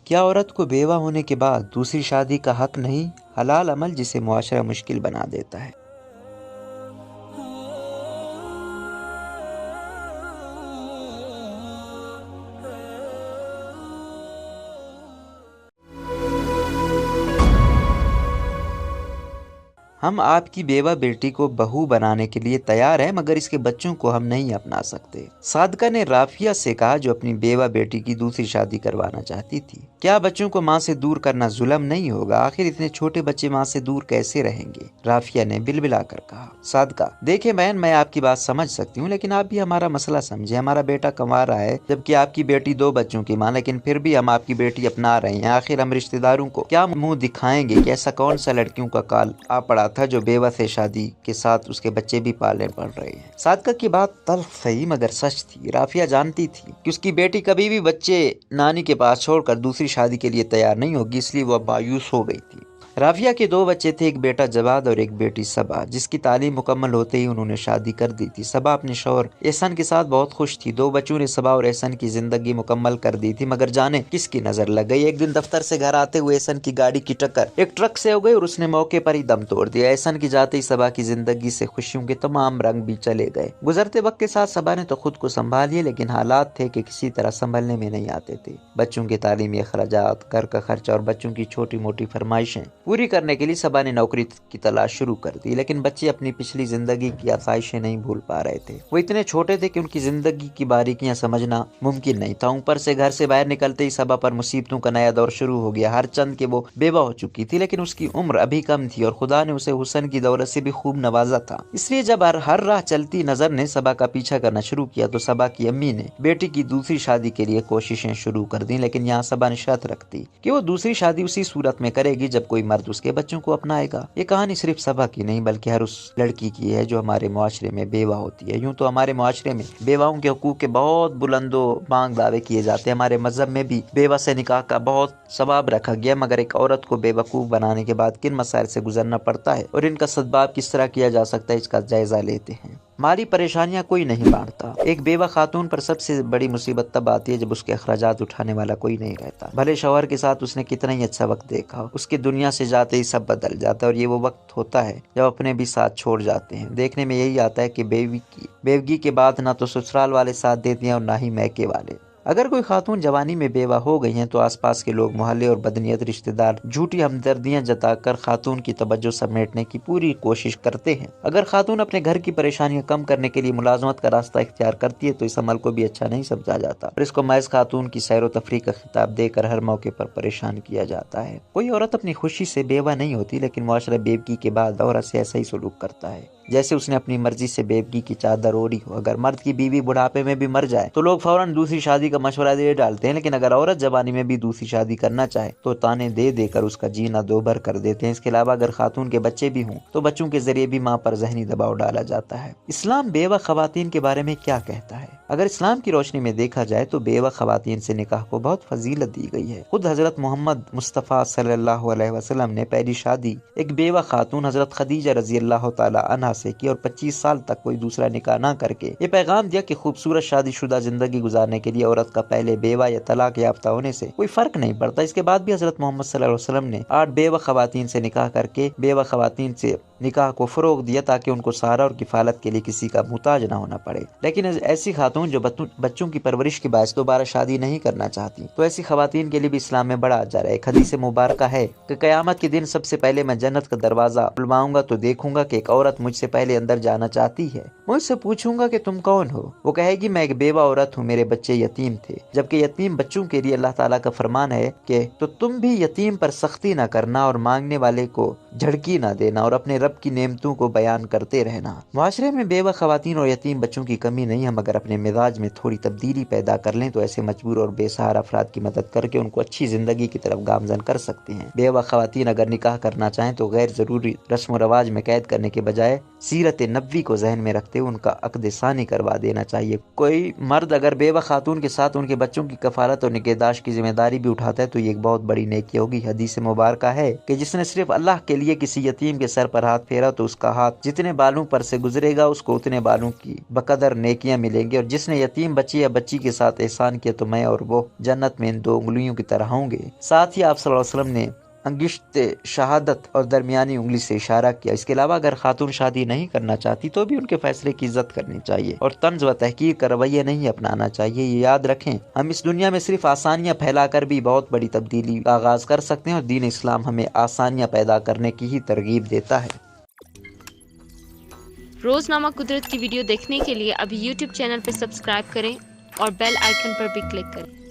کیا عورت کو بیوہ ہونے کے بعد دوسری شادی کا حق نہیں؟ حلال عمل جسے معاشرہ مشکل بنا دیتا ہے۔ ہم آپ کی بیوہ بیٹی کو بہو بنانے کے لیے تیار ہیں، مگر اس کے بچوں کو ہم نہیں اپنا سکتے۔ صادقہ نے رافیہ سے کہا جو اپنی بیوہ بیٹی کی دوسری شادی کروانا چاہتی تھی۔ کیا بچوں کو ماں سے دور کرنا ظلم نہیں ہوگا؟ آخر اتنے چھوٹے بچے ماں سے دور کیسے رہیں گے؟ رافیہ نے بلبلا کر کہا۔ صادقہ: دیکھیں بہن، میں آپ کی بات سمجھ سکتی ہوں، لیکن آپ بھی ہمارا مسئلہ سمجھیں۔ ہمارا بیٹا کنوارا ہے، جبکہ آپ کی بیٹی 2 بچوں کی ماں، لیکن پھر بھی ہم آپ کی بیٹی اپنا رہے ہیں۔ آخر ہم رشتہ داروں کو کیا منہ دکھائیں گے کہ ایسا کون سا لڑکیوں کا کال آ پڑا تھا جو بیوہ سے شادی کے ساتھ اس کے بچے بھی پالنے پڑ رہے ہیں۔ صادقہ کی بات تلخ صحیح مگر سچ تھی۔ رافیہ جانتی تھی کہ اس کی بیٹی کبھی بھی بچے نانی کے پاس چھوڑ کر دوسری شادی کے لیے تیار نہیں ہوگی، اس لیے وہ مایوس ہو گئی تھی۔ رافیہ کے 2 بچے تھے، ایک بیٹا جواد اور ایک بیٹی صبا، جس کی تعلیم مکمل ہوتے ہی انہوں نے شادی کر دی تھی۔ صبا اپنے شوہر احسن کے ساتھ بہت خوش تھی۔ 2 بچوں نے صبا اور احسن کی زندگی مکمل کر دی تھی، مگر جانے کس کی نظر لگ گئی۔ ایک دن دفتر سے گھر آتے ہوئے احسن کی گاڑی کی ٹکر ایک ٹرک سے ہو گئی اور اس نے موقع پر ہی دم توڑ دیا۔ احسن کی جاتے ہی صبا کی زندگی سے خوشیوں کے تمام رنگ بھی چلے گئے۔ گزرتے وقت کے ساتھ صبا نے تو خود کو سنبھال لیا، لیکن حالات تھے کہ کسی طرح سنبھلنے میں نہیں آتے تھے۔ بچوں کے تعلیمی اخراجات، گھر کا خرچہ اور بچوں کی چھوٹی موٹی فرمائشیں پوری کرنے کے لیے صبا نے نوکری کی تلاش شروع کر دی، لیکن بچے اپنی پچھلی زندگی کی آسائشیں نہیں بھول پا رہے تھے۔ وہ اتنے چھوٹے تھے کہ ان کی زندگی کی باریکیاں سمجھنا ممکن نہیں تھا۔ اوپر سے گھر سے باہر نکلتے ہی صبا پر مصیبتوں کا نیا دور شروع ہو گیا۔ ہر چند کہ وہ بیوہ ہو چکی تھی، لیکن اس کی عمر ابھی کم تھی اور خدا نے اسے حسن کی دولت سے بھی خوب نوازا تھا۔ اس لیے جب ہر راہ چلتی نظر نے صبا کا پیچھا کرنا شروع کیا تو صبا کی امی نے بیٹی کی دوسری شادی کے لیے کوششیں شروع کر دیں، لیکن یہاں صبا نے شرط رکھ دی کہ وہ دوسری شادی اسی صورت میں کرے گی جب کوئی مرد اس کے بچوں کو اپنائے گا۔ یہ کہانی صرف صبا کی نہیں بلکہ ہر اس لڑکی کی ہے جو ہمارے معاشرے میں بیوہ ہوتی ہے۔ یوں تو ہمارے معاشرے میں بیواؤں کے حقوق کے بہت بلند و بانگ دعوے کیے جاتے ہیں۔ ہمارے مذہب میں بھی بیوہ سے نکاح کا بہت ثواب رکھا گیا، مگر ایک عورت کو بے وقوف بنانے کے بعد کن مسائل سے گزرنا پڑتا ہے اور ان کا سدباب کس طرح کیا جا سکتا ہے، اس کا جائزہ لیتے ہیں۔ مالی پریشانیاں کوئی نہیں بانٹتا۔ ایک بیوہ خاتون پر سب سے بڑی مصیبت تب آتی ہے جب اس کے اخراجات اٹھانے والا کوئی نہیں رہتا۔ بھلے شوہر کے ساتھ اس نے کتنا ہی اچھا وقت دیکھا، اس کے دنیا سے جاتے ہی سب بدل جاتا ہے، اور یہ وہ وقت ہوتا ہے جب اپنے بھی ساتھ چھوڑ جاتے ہیں۔ دیکھنے میں یہی آتا ہے کہ بیوگی کے بعد نہ تو سسرال والے ساتھ دیتے ہیں اور نہ ہی میکے والے۔ اگر کوئی خاتون جوانی میں بیوہ ہو گئی ہیں تو آس پاس کے لوگ، محلے اور بدنیت رشتہ دار جھوٹی ہمدردیاں جتا کر خاتون کی توجہ سمیٹنے کی پوری کوشش کرتے ہیں۔ اگر خاتون اپنے گھر کی پریشانیاں کم کرنے کے لیے ملازمت کا راستہ اختیار کرتی ہے تو اس عمل کو بھی اچھا نہیں سمجھا جاتا اور اس کو محض خاتون کی سیر و تفریح کا خطاب دے کر ہر موقع پر پریشان کیا جاتا ہے۔ کوئی عورت اپنی خوشی سے بیوہ نہیں ہوتی، لیکن معاشرہ بیوگی کے بعد عورت سے ایسا ہی سلوک کرتا ہے جیسے اس نے اپنی مرضی سے بیوگی کی چادر اوڑھی ہو۔ اگر مرد کی بیوی بڑھاپے میں بھی مر جائے تو لوگ فوراً دوسری شادی کا مشورہ دے ڈالتے ہیں، لیکن اگر عورت جوانی میں بھی دوسری شادی کرنا چاہے تو تانے دے دے کر اس کا جینا دوبھر کر دیتے ہیں۔ اس کے علاوہ اگر خاتون کے بچے بھی ہوں تو بچوں کے ذریعے بھی ماں پر ذہنی دباؤ ڈالا جاتا ہے۔ اسلام بیوہ خواتین کے بارے میں کیا کہتا ہے؟ اگر اسلام کی روشنی میں دیکھا جائے تو بیوہ خواتین سے نکاح کو بہت فضیلت دی گئی ہے۔ خود حضرت محمد مصطفیٰ صلی اللہ علیہ وسلم نے پہلی شادی ایک بیوہ خاتون حضرت خدیجہ رضی اللہ تعالی عنہا سے کی اور 25 سال تک کوئی دوسرا نکاح نہ کر کے یہ پیغام دیا کہ خوبصورت شادی شدہ زندگی گزارنے کے لیے عورت کا پہلے بیوہ یا طلاق یافتہ ہونے سے کوئی فرق نہیں پڑتا۔ اس کے بعد بھی حضرت محمد صلی اللہ علیہ وسلم نے 8 بیوہ خواتین سے نکاح کر کے بیوہ خواتین سے نکاح کو فروغ دیا تاکہ ان کو سہارا اور کفالت کے لیے کسی کا محتاج نہ ہونا پڑے۔ لیکن ایسی خاتون جو بچوں کی پرورش کے باعث دوبارہ شادی نہیں کرنا چاہتی تو ایسی خواتین کے لیے بھی اسلام میں بڑا اجر ہے۔ ایک حدیث مبارکہ ہے کہ قیامت کے دن سب سے پہلے میں جنت کا دروازہ کھلواؤں گا تو دیکھوں گا کہ ایک عورت مجھ سے پہلے اندر جانا چاہتی ہے۔ میں اس سے پوچھوں گا کہ تم کون ہو؟ وہ کہے گی میں ایک بیوہ عورت ہوں، میرے بچے یتیم تھے۔ جبکہ یتیم بچوں کے لیے اللہ تعالیٰ کا فرمان ہے کہ تو تم بھی یتیم پر سختی نہ کرنا اور مانگنے والے کو جھڑکی نہ دینا اور اپنے رب کی نعمتوں کو بیان کرتے رہنا۔ معاشرے میں بیوہ خواتین اور یتیم بچوں کی کمی نہیں ہے، مگر اپنے مزاج میں تھوڑی تبدیلی پیدا کر لیں تو ایسے مجبور اور بے سہارا افراد کی مدد کر کے ان کو اچھی زندگی کی طرف گامزن کر سکتے ہیں۔ بیوہ خواتین اگر نکاح کرنا چاہیں تو غیر ضروری رسم و رواج میں قید کرنے کے بجائے سیرت نبوی کو ذہن میں رکھتے ہوئے ان کا عقد ثانی کروا دینا چاہیے۔ کوئی مرد اگر بیوہ خاتون کے ساتھ ان کے بچوں کی کفالت اور نگہداشت کی ذمہ داری بھی اٹھاتا ہے تو یہ ایک بہت بڑی نیکی ہوگی۔ حدیث مبارکہ ہے کہ جس نے صرف اللہ کے لیے کسی یتیم کے سر پر ہاتھ ہاتھ پھیرا تو اس کا ہاتھ جتنے بالوں پر سے گزرے گا اس کو اتنے بالوں کی بقدر نیکیاں ملیں گی، اور جس نے یتیم بچے یا بچی کے ساتھ احسان کیا تو میں اور وہ جنت میں ان 2 انگلیوں کی طرح ہوں گے۔ ساتھ ہی آپ صلی اللہ علیہ وسلم نے انگشت شہادت اور درمیانی انگلی سے اشارہ کیا۔ اس کے علاوہ اگر خاتون شادی نہیں کرنا چاہتی تو بھی ان کے فیصلے کی عزت کرنی چاہیے اور طنز و تحقیر کا رویہ نہیں اپنانا چاہیے۔ یہ یاد رکھیں، ہم اس دنیا میں صرف آسانیاں پھیلا کر بھی بہت بڑی تبدیلی کا آغاز کر سکتے ہیں، اور دین اسلام ہمیں آسانیاں پیدا کرنے کی ہی ترغیب دیتا ہے۔ روزنامہ قدرت کی ویڈیو دیکھنے کے لیے ابھی یوٹیوب چینل پر سبسکرائب کریں اور بیل آئیکن پر بھی کلک کریں۔